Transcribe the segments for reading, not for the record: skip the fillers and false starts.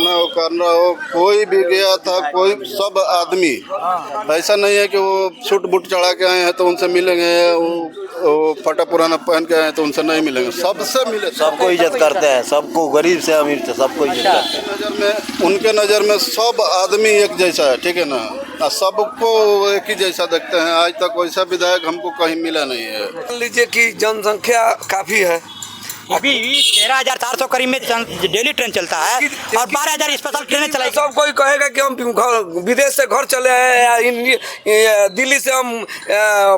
दुकान हो, करना हो, कोई भी गया था, कोई सब आदमी, ऐसा नहीं है कि वो सूट बूट चढ़ा के आए हैं तो उनसे मिलेंगे, वो फटा पुराना पहन के आए हैं तो उनसे नहीं मिलेंगे, सबसे मिले, सबको इज्जत करते हैं, सबको, गरीब से अमीर से सबको इज्जत करते हैं। नजर में, उनके नज़र में सब आदमी एक जैसा है, ठीक है ना, सबको एक ही जैसा देखते हैं। आज तक वैसा विधायक हमको कहीं मिला नहीं है। मान लीजिए कि जनसंख्या काफ़ी है, अभी 13,400 करीब में डेली ट्रेन चलता है और 12,000 स्पेशल ट्रेनें चलाई। सब कोई कहेगा कि हम विदेश से घर चले आए या दिल्ली से हम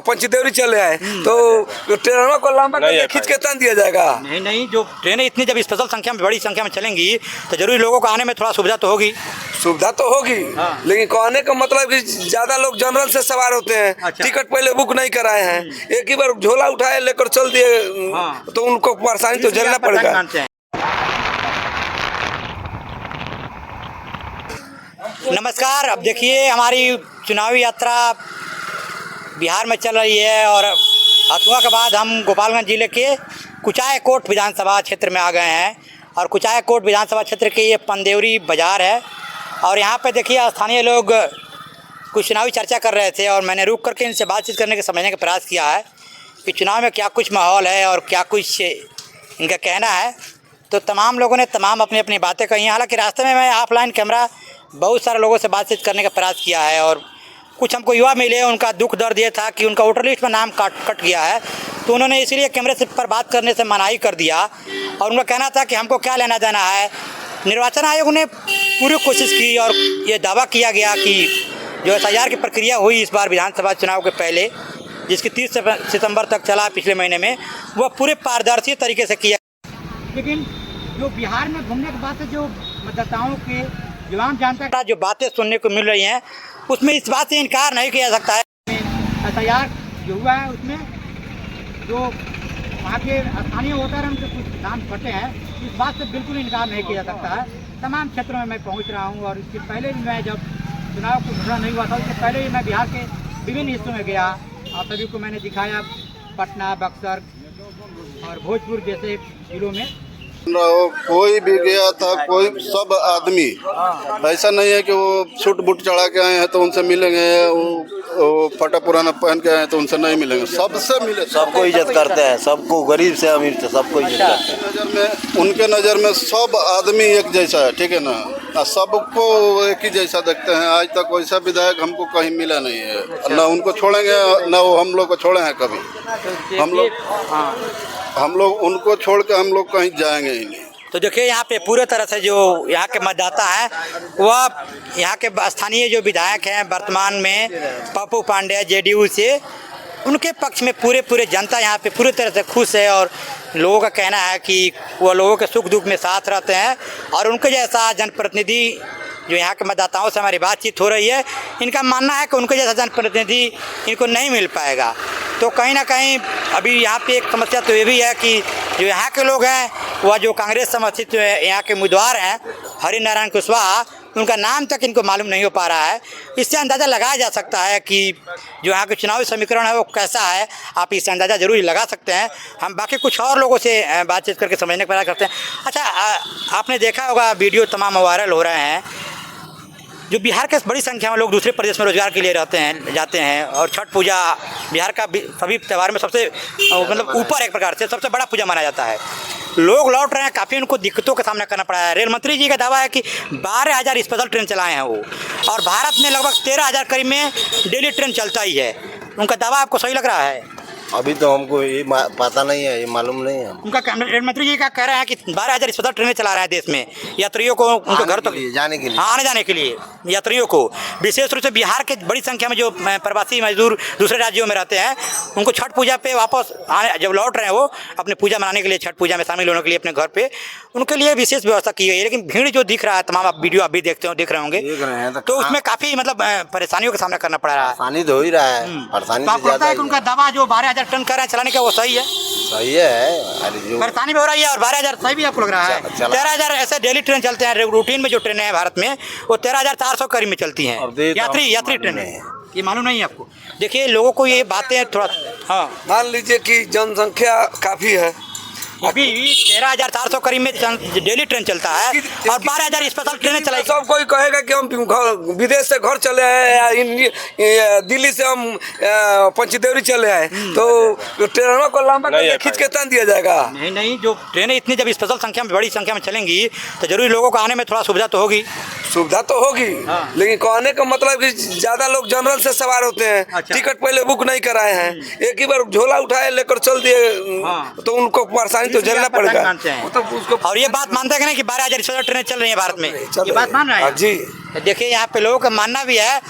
पंचदेवरी चले आए, तो ट्रेनों को लंबा करके खींच के तान दिया जाएगा। नहीं, जो ट्रेनें इतनी जब स्पेशल संख्या में, बड़ी संख्या में चलेंगी तो जरूरी लोगों को आने में थोड़ा सुविधा तो होगी। सुविधा तो होगी, लेकिन कहने का मतलब कि ज्यादा लोग जनरल से सवार होते हैं। अच्छा। टिकट पहले बुक नहीं कराए हैं, एक ही बार झोला उठाए लेकर चल दिए, तो उनको परेशानी तो झेलना पड़ेगा। नमस्कार, अब देखिए हमारी चुनावी यात्रा बिहार में चल रही है और हथुआ के बाद हम गोपालगंज जिले के कुचायकोट विधानसभा क्षेत्र में आ गए हैं। और कुचायकोट विधानसभा क्षेत्र के ये पंदेवरी बाज़ार है और यहाँ पे देखिए स्थानीय लोग कुछ चुनावी चर्चा कर रहे थे और मैंने रुक करके इनसे बातचीत करने के समझने का प्रयास किया है कि चुनाव में क्या कुछ माहौल है और क्या कुछ इनका कहना है। तो तमाम लोगों ने तमाम अपनी अपनी बातें कही हैं। हालांकि रास्ते में मैं ऑफलाइन कैमरा बहुत सारे लोगों से बातचीत करने का प्रयास किया है और कुछ हमको युवा मिले, उनका दुख दर्द ये था कि उनका वोटर लिस्ट में नाम कट गया है, तो उन्होंने इसलिए कैमरे से पर बात करने से मनाही कर दिया। और उनका कहना था कि हमको क्या लेना देना है। निर्वाचन आयोग ने पूरी कोशिश की और ये दावा किया गया कि जो SIR की प्रक्रिया हुई इस बार विधानसभा चुनाव के पहले, जिसकी 30 सितंबर तक चला पिछले महीने में, वह पूरे पारदर्शी तरीके से किया। लेकिन जो बिहार में घूमने के बाद से जो मतदाताओं के, जो आम जनता का जो बातें सुनने को मिल रही हैं, उसमें इस बात से इनकार नहीं किया जा सकता है। SIR जो हुआ है उसमें जो वहाँ के स्थानीय वोटर हैं उनके कुछ नाम कटे हैं, इस बात से बिल्कुल इनकार नहीं किया जा सकता है। तमाम क्षेत्रों में मैं पहुँच रहा हूँ और इसके पहले भी मैं, जब चुनाव को घोषणा नहीं हुआ था उससे पहले भी मैं बिहार के विभिन्न हिस्सों में गया और सभी को मैंने दिखाया, पटना, बक्सर और भोजपुर जैसे जिलों में। कोई भी गया था, कोई सब आदमी, ऐसा नहीं है कि वो सूट बूट चढ़ा के आए हैं तो उनसे मिलेंगे, वो फटा पुराना पहन के आए हैं तो उनसे नहीं मिलेंगे, सबसे मिले, सबको इज्जत करते हैं, सबको, गरीब से अमीर से सबको इज्जत करते हैं। नजर में, उनके नज़र में सब आदमी एक जैसा है, ठीक है ना, सबको एक ही जैसा देखते हैं। आज तक वैसा विधायक हमको कहीं मिला नहीं है, ना उनको छोड़ेंगे ना वो हम लोग को छोड़े हैं कभी। हम लोग उनको छोड़ के हम लोग कहीं जाएंगे ही नहीं। तो देखिए यहाँ पे पूरे तरह से जो यहाँ के मतदाता हैं, वह यहाँ के स्थानीय जो विधायक हैं वर्तमान में पप्पू पांडे JDU से, उनके पक्ष में पूरे जनता यहाँ पे पूरी तरह से खुश है और लोगों का कहना है कि वह लोगों के सुख दुख में साथ रहते हैं। और उनके जैसा जनप्रतिनिधि जो यहाँ के मतदाताओं से हमारी बातचीत हो रही है, इनका मानना है कि उनके जैसा जनप्रतिनिधि इनको नहीं मिल पाएगा। तो कहीं ना कहीं अभी यहाँ पे एक समस्या तो ये भी है कि जो यहाँ के लोग हैं, वह जो कांग्रेस समर्थित यहाँ के उम्मीदवार हैं हरि नारायण कुशवाहा, उनका नाम तक इनको मालूम नहीं हो पा रहा है। इससे अंदाज़ा लगाया जा सकता है कि जो यहाँ के चुनावी समीकरण है वो कैसा है। आप इससे अंदाज़ा जरूर लगा सकते हैं। हम बाकी कुछ और लोगों से बातचीत करके समझने का प्रयास करते हैं। अच्छा, आपने देखा होगा वीडियो तमाम वायरल हो रहे हैं, जो बिहार के बड़ी संख्या में लोग दूसरे प्रदेश में रोजगार के लिए जाते हैं और छठ पूजा बिहार का सभी त्यौहार में सबसे मतलब ऊपर एक प्रकार से सबसे बड़ा पूजा माना जाता है। लोग लौट रहे हैं, काफ़ी उनको दिक्कतों का सामना करना पड़ा है। रेल मंत्री जी का दावा है कि 12,000 स्पेशल ट्रेन चलाए हैं वो, और भारत में लगभग 13,000 करीब में डेली ट्रेन चलता ही है। उनका दावा आपको सही लग रहा है? अभी तो हमको ये पता नहीं है, ये मालूम नहीं है। उनका रेल मंत्री जी का कह रहे हैं कि 12,000 स्पेशल ट्रेनें चला रहे हैं देश में, यात्रियों को उनके घर तक जाने के लिए, आने जाने के लिए यात्रियों को। विशेष रूप से बिहार के बड़ी संख्या में जो प्रवासी मजदूर दूसरे राज्यों में रहते हैं, उनको छठ पूजा पे वापस आने, जब लौट रहे हैं वो अपने पूजा मनाने के लिए, छठ पूजा में शामिल होने के लिए अपने घर पे, उनके लिए विशेष व्यवस्था की गई है। लेकिन भीड़ जो दिख रहा है, तमाम आप वीडियो आप भी देख रहे होंगे, तो उसमें काफ़ी मतलब परेशानियों का सामना करना पड़ रहा है। परेशानी तो हो ही रहा है, परेशानी। उनका दावा जो 12,000 टन कर रहे हैं चलाने का, वो सही है? सही है, परेशानी भी हो रही है और 12,000 सही भी आपको लग रहा है? 13,000 ऐसे डेली ट्रेन चलते हैं, रूटीन में जो ट्रेनें हैं भारत में, वो 13,400 करीब में चलती हैं, यात्री ट्रेनें। ये मालूम नहीं है आपको? देखिए लोगों को ये बातें थोड़ा, हाँ, मान लीजिए कि जनसंख्या काफ़ी है, अभी 13,400 करीब में डेली ट्रेन चलता है और 12,000 स्पेशल ट्रेनें चलाई। सब कोई कहेगा कि हम विदेश से घर चले आए या दिल्ली से हम पंचदेवरी चले आए, तो ट्रेनों को लंबा करके खींच के तान दिया जाएगा। नहीं, जो ट्रेनें इतनी जब स्पेशल संख्या में, बड़ी संख्या में चलेंगी तो जरूरी लोगों को आने में थोड़ा सुविधा तो होगी। सुविधा तो होगी, लेकिन कहने का मतलब कि ज्यादा लोग जनरल से सवार होते हैं। अच्छा। टिकट पहले बुक नहीं कराए हैं, एक ही बार झोला उठाए लेकर चल दिए, तो उनको परेशानी तो झेलना पड़ेगा। मतलब उसको और ये बात मानते हैं कि नहीं कि 12,000 स्पेशल ट्रेनें चल रही है भारत में, ये बात मान रहे हैं जी। देखिए यहाँ पे लोगों का मानना भी है।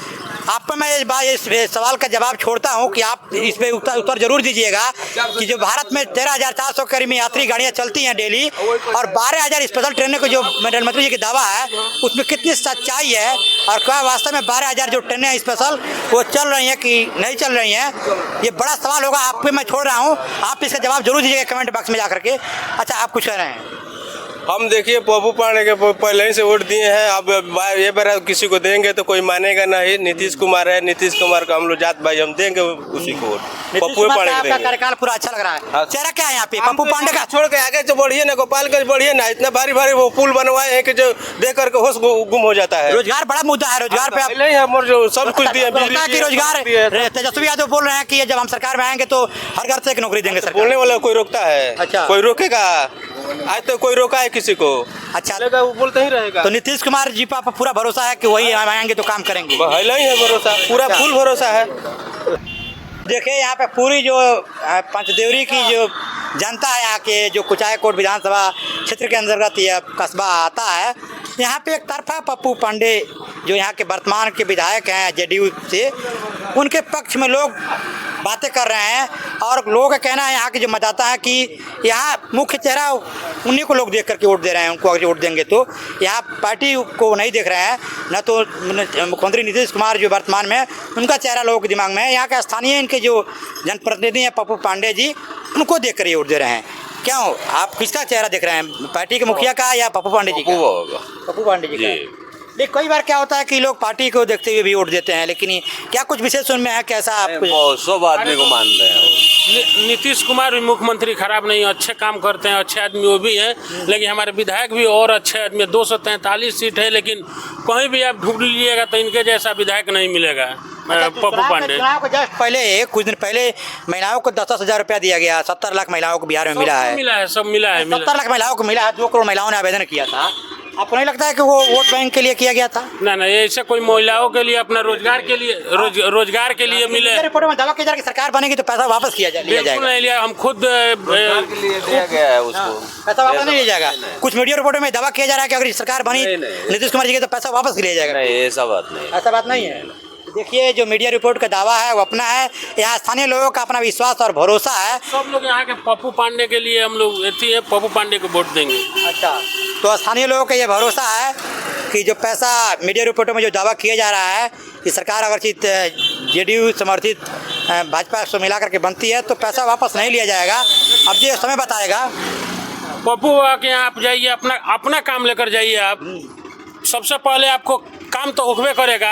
आप पर मैं इस सवाल का जवाब छोड़ता हूँ कि आप इस पे उत्तर जरूर दीजिएगा कि जो भारत में 13,400 करीब यात्री गाड़ियाँ चलती हैं डेली और 12,000 स्पेशल ट्रेनें को जो रेल मंत्री जी की दावा है उसमें कितनी सच्चाई है और क्या वास्तव में 12,000 जो ट्रेनें स्पेशल वो चल रही हैं कि नहीं चल रही हैं, ये बड़ा सवाल होगा। आप पे मैं छोड़ रहा हूँ, आप इसका जवाब जरूर दीजिएगा कमेंट बॉक्स में जा करके। अच्छा, आप कुछ कह रहे हैं? हम देखिए पप्पू पांडे के पहले ही से वोट दिए हैं, अब ये बार किसी को देंगे तो कोई मानेगा नहीं। नीतीश कुमार है, नीतीश कुमार का हम लोग जात भाई, हम देंगे उसी को वोट। पप्पू पांडे को देंगे। कार्यकाल पूरा अच्छा लग रहा है। चेहरा क्या है यहाँ पे पप्पू पांडे का? छोड़ के आगे तो बढ़िए ना, गोपालगंज बढ़िए ना, इतना भारी भारी वो पुल बनवाए हैं कि जो देख करके होश गुम हो जाता है। रोजगार बड़ा मुद्दा है, रोजगार पे नहीं है जो सब कुछ दिए रोजगार। तेजस्वी यादव बोल रहे हैं कि जब हम सरकार में आएंगे तो हर घर से एक नौकरी देंगे। बोलने वाला कोई रोकता है? अच्छा, कोई रोकेगा? आज तो कोई रोका है किसी को? अच्छा, वो बोलते ही रहेगा। तो नीतीश कुमार जी पर पूरा भरोसा है कि वही आएंगे तो काम करेंगे? नहीं है भरोसा, पूरा फुल भरोसा है। देखिए यहाँ पे पूरी जो पंचदेवरी की जो जनता है, यहाँ के जो कुचायकोट विधानसभा क्षेत्र के अंतर्गत यह कस्बा आता है, यहाँ पे एक तरफा पप्पू पांडे जो यहाँ के वर्तमान के विधायक हैं जेडीयू से, उनके पक्ष में लोग बातें कर रहे हैं और लोगों का कहना है यहाँ के जो मतदाता है कि यहाँ मुख्य चेहरा उन्हीं को लोग देख करके वोट दे रहे हैं। उनको अगर वोट देंगे तो यहाँ पार्टी को नहीं देख रहे हैं, न तो मुख्यमंत्री नीतीश कुमार जो वर्तमान में उनका चेहरा लोगों के दिमाग में है। यहाँ के स्थानीय इनके जो जनप्रतिनिधि हैं पप्पू पांडे जी, उनको देख कर ये वोट दे रहे हैं। क्यों, आप किसका चेहरा देख रहे हैं, पार्टी के मुखिया का या पप्पू पांडे जी का? पप्पू पांडे जी का। देख, कई बार क्या होता है कि लोग पार्टी को देखते हुए भी वोट देते हैं, लेकिन क्या कुछ विशेष उनमें है? कैसा आप सब आदमी को मान रहे हैं? नीतीश कुमार भी मुख्यमंत्री खराब नहीं है, अच्छे काम करते हैं, अच्छे आदमी वो भी हैं, लेकिन हमारे विधायक भी और अच्छे आदमी। 243 सीट है, लेकिन कहीं भी आप ढूंढ लीजिएगा तो इनके जैसा विधायक नहीं मिलेगा। पप्पू पांडे चुनाव को जस्ट पहले कुछ दिन पहले महिलाओं को 10-10 हज़ार रुपया दिया गया। 70 लाख महिलाओं को बिहार में मिला है। सब मिला है। 70 लाख महिलाओं को मिला है। 2 करोड़ महिलाओं ने आवेदन किया था। आपको नहीं लगता है कि वो वोट बैंक के लिए किया गया था? ना, ऐसे कोई महिलाओं के लिए, अपना रोजगार के लिए, रोजगार के लिए मिले। रिपोर्ट में दावा किया जा रहा है कि सरकार बनेगी तो पैसा वापस लिया जाएगा। नहीं लिया, हम खुद दिया गया है उसको, पैसा वापस नहीं लिया जाएगा। कुछ मीडिया रिपोर्ट में दावा किया जा रहा है कि अगर सरकार बनी नीतीश कुमार जी की तो पैसा वापस लिया जाएगा। नहीं, ऐसा बात नहीं, ऐसा बात नहीं है। देखिए, जो मीडिया रिपोर्ट का दावा है वो अपना है, यहाँ स्थानीय लोगों का अपना विश्वास और भरोसा है। सब लोग यहाँ के पप्पू पांडे के लिए, हम लोग ऐसी है, पप्पू पांडे को वोट देंगे। अच्छा, तो स्थानीय लोगों का ये भरोसा है कि जो पैसा मीडिया रिपोर्टों में जो दावा किया जा रहा है कि सरकार अगर जेडीयू समर्थित भाजपा से मिला करके बनती है तो पैसा वापस नहीं लिया जाएगा। अब ये समय बताएगा। पप्पू के यहाँ आप जाइए, अपना काम लेकर जाइए। आप सबसे पहले आपको काम तो होबे करेगा,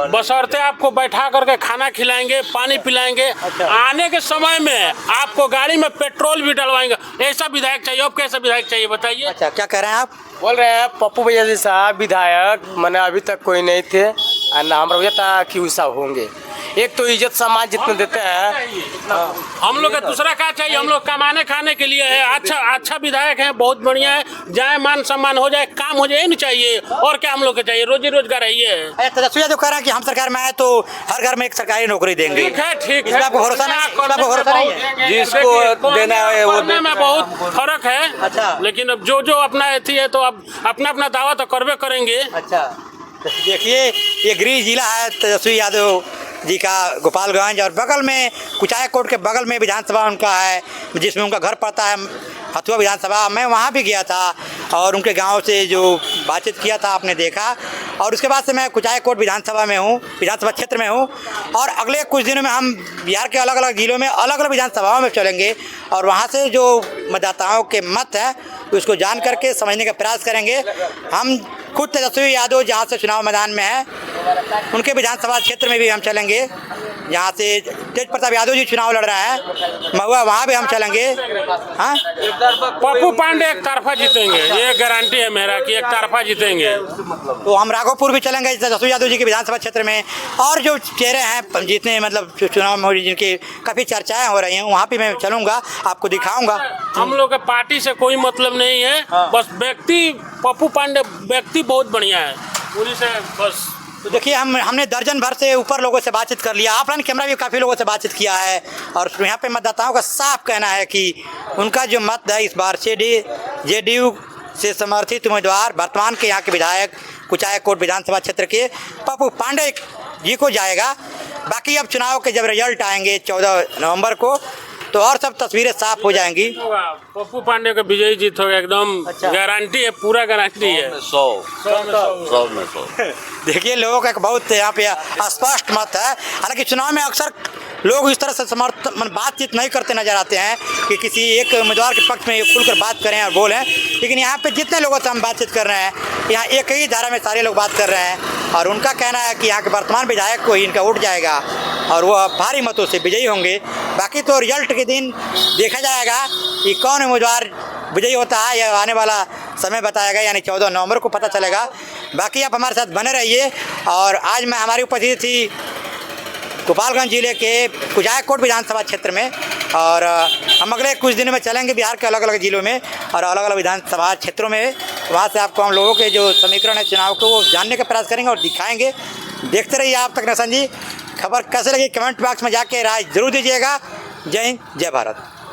बशर्ते आपको बैठा करके खाना खिलाएंगे, पानी पिलाएंगे। आने के समय में आपको गाड़ी में पेट्रोल भी डलवाएंगे। ऐसा विधायक चाहिए। अब कैसा विधायक चाहिए बताइए? अच्छा, क्या कह रहे हैं आप? बोल रहे हैं पप्पू भैया जी साहब विधायक मैंने अभी तक कोई नहीं थे और ना हमारा भैया था कि वैसा होंगे। एक तो इज्जत समाज जितने देते हैं, हम लोग का दूसरा क्या चाहिए? हम लोग कमाने खाने के लिए है। अच्छा विधायक है, बहुत बढ़िया है, जाए मान सम्मान हो जाए, काम हो जाए, नहीं चाहिए। और क्या हम लोग को चाहिए? रोजी रोजगार है ये। तेजस्वी यादव कह रहा है कि हम सरकार में आए तो हर घर में एक सरकारी नौकरी देंगे। ठीक है। इसमें आपको भरोसा नहीं है? जिसको देना है वो में बहुत फर्क है। अच्छा, लेकिन अब जो अपना अथी है तो अब अपना दावा तो करवे करेंगे। अच्छा, देखिए, ये गृह जिला है तेजस्वी यादव जी का, गोपालगंज, और बगल में कुचायकोट के बगल में विधानसभा उनका है जिसमें उनका घर पड़ता है हथुआ विधानसभा। मैं वहाँ भी गया था और उनके गांव से जो बातचीत किया था आपने देखा। और उसके बाद से मैं कुचायकोट विधानसभा क्षेत्र में हूँ और अगले कुछ दिनों में हम बिहार के अलग अलग जिलों में अलग अलग विधानसभाओं में चलेंगे और वहाँ से जो मतदाताओं के मत है उसको जान करके समझने का प्रयास करेंगे। हम खुद तेजस्वी यादव जहाँ से चुनाव मैदान में है उनके विधानसभा क्षेत्र में भी हम चलेंगे। यहाँ से तेज प्रताप यादव जी चुनाव लड़ रहा है महुआ, वहाँ भी हम चलेंगे। हाँ, पप्पू पांडे एक तरफा जीतेंगे, ये गारंटी है मेरा कि एक तरफा जीतेंगे। तो हम राघोपुर भी चलेंगे जसू यादव जी के विधानसभा क्षेत्र में। और जो चेहरे हैं जितने मतलब चुनाव में जिनकी काफ़ी चर्चाएं हो रही हैं, वहाँ भी मैं चलूँगा, आपको दिखाऊँगा। हम लोग के पार्टी से कोई मतलब नहीं है, बस व्यक्ति पप्पू पांडे व्यक्ति बहुत बढ़िया है, पुलिस है बस। तो देखिए हमने दर्जन भर से ऊपर लोगों से बातचीत कर लिया, ऑफलाइन कैमरा भी काफ़ी लोगों से बातचीत किया है। और यहाँ पे मतदाताओं का साफ कहना है कि उनका जो मत है इस बार जेडीयू से समर्थित उम्मीदवार वर्तमान के यहाँ के विधायक कुचायकोट विधानसभा क्षेत्र के पप्पू पांडे जी को जाएगा। बाकी अब चुनाव के जब रिजल्ट आएंगे 14 नवंबर को, तो और सब तस्वीरें साफ हो जाएंगी। पप्पू पांडे का विजयी जीत होगा एकदम। अच्छा। गारंटी है, पूरा गारंटी है। 100 में 100। देखिए लोगों का एक बहुत यहाँ पे स्पष्ट मत है। हालांकि चुनाव में अक्सर लोग इस तरह से बातचीत नहीं करते नजर आते हैं कि किसी एक उम्मीदवार के पक्ष में खुलकर बात करें और बोलें, लेकिन यहाँ पे जितने लोगों से हम बातचीत कर रहे हैं, यहाँ एक ही धारा में सारे लोग बात कर रहे हैं और उनका कहना है कि यहाँ के वर्तमान विधायक को ही इनका वोट जाएगा और वो भारी मतों से विजयी होंगे। बाकी तो रिजल्ट के दिन देखा जाएगा कि कौन उम्मीदवार विजयी होता है, यह आने वाला समय बताएगा, यानी 14 नवंबर को पता चलेगा। बाकी आप हमारे साथ बने रहिए। और आज मैं हमारी उपस्थिति थी गोपालगंज जिले के कुचायकोट विधानसभा क्षेत्र में, और हम अगले कुछ दिनों में चलेंगे बिहार के अलग अलग जिलों में और अलग अलग विधानसभा क्षेत्रों में। वहाँ से आपको हम लोगों के जो समीकरण है चुनाव को वो जानने का प्रयास करेंगे और दिखाएंगे। देखते रहिए आप तक नसन जी। खबर कैसे लगी कमेंट बॉक्स में जाके राय जरूर दीजिएगा। जय हिंद, जय भारत।